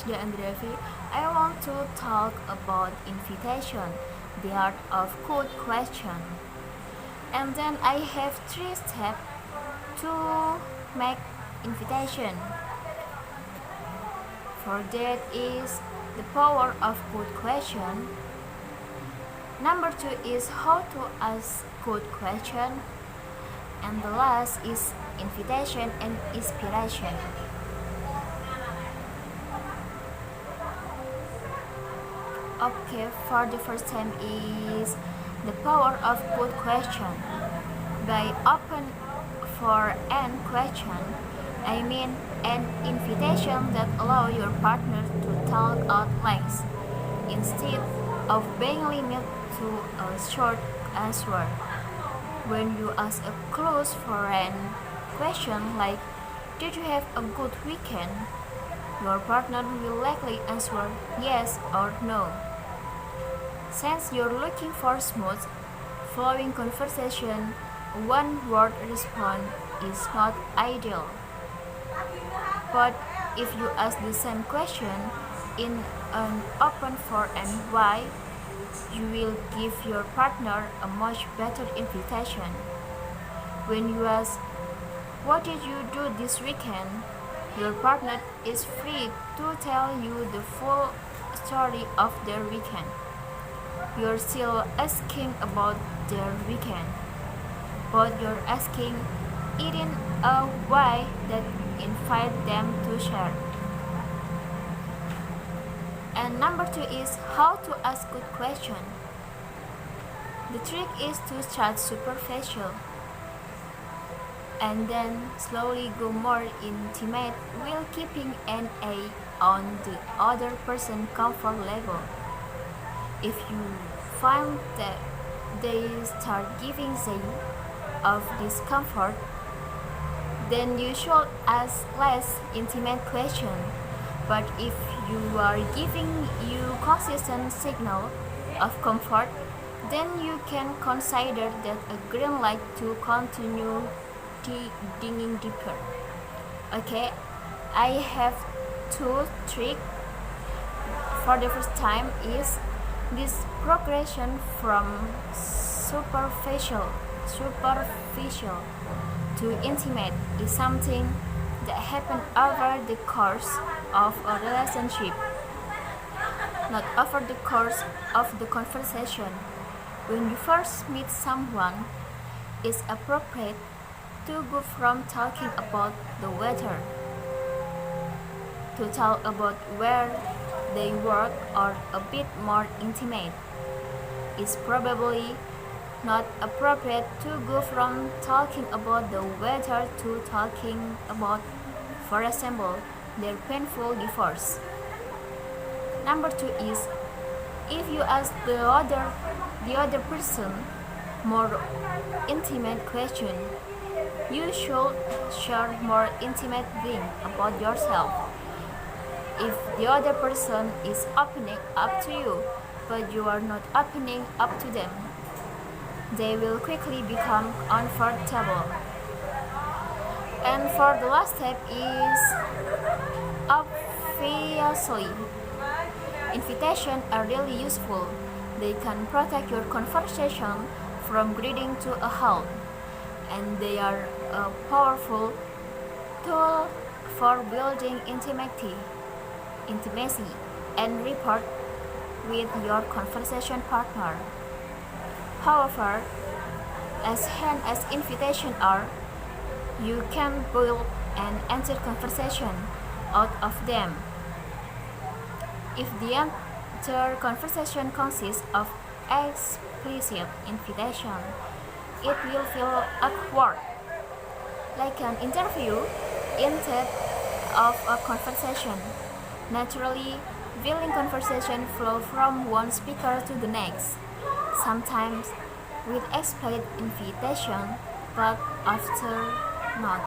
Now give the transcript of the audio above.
Nasda Andravi. I want to talk about invitation, the art of good question. And then I have three steps to make invitation. For that is the power of good question. Number two is how to ask good question. And the last is invitation and inspiration. Okay, for the first time is the power of good question. By open for an question, I mean an invitation that allow your partner to talk out length instead of being limited to a short answer. When you ask a close foreign question like, "Did you have a good weekend?" your partner will likely answer yes or no. Since you're looking for smooth, flowing conversation, one word response is not ideal. But if you ask the same question in an open for and why, you will give your partner a much better invitation. When you ask, "What did you do this weekend?" your partner is free to tell you the full story of their weekend. You're still asking about their weekend, but you're asking it in a way that invite them to share. And number two is how to ask good question. The trick is to start superficial and then slowly go more intimate while keeping an eye on the other person's comfort level. If you find that they start giving signs of discomfort, then you should ask less intimate questions. But if you are giving you consistent signal of comfort, then you can consider that a green light to continue digging deeper. Okay, I have two tricks. For the first time is this progression from superficial to intimate is something that happens over the course of a relationship, not over the course of the conversation. When you first meet someone, it's appropriate to go from talking about the weather to talk about where they work or a bit more intimate. It's probably not appropriate to go from talking about the weather to talking about, for example, their painful divorce. Number two is if you ask the other person more intimate question, you should share more intimate thing about yourself. If the other person is opening up to you, but you are not opening up to them, they will quickly become uncomfortable. And for the last step is obviously, invitations are really useful. They can protect your conversation from grinding to a halt, and they are a powerful tool for building intimacy and rapport with your conversation partner. However, as hand as invitations are, you can build an entire conversation out of them. If the entire conversation consists of explicit invitation, it will feel awkward, like an interview instead of a conversation. Naturally, willing conversation flow from one speaker to the next, sometimes with explicit invitation, but often not.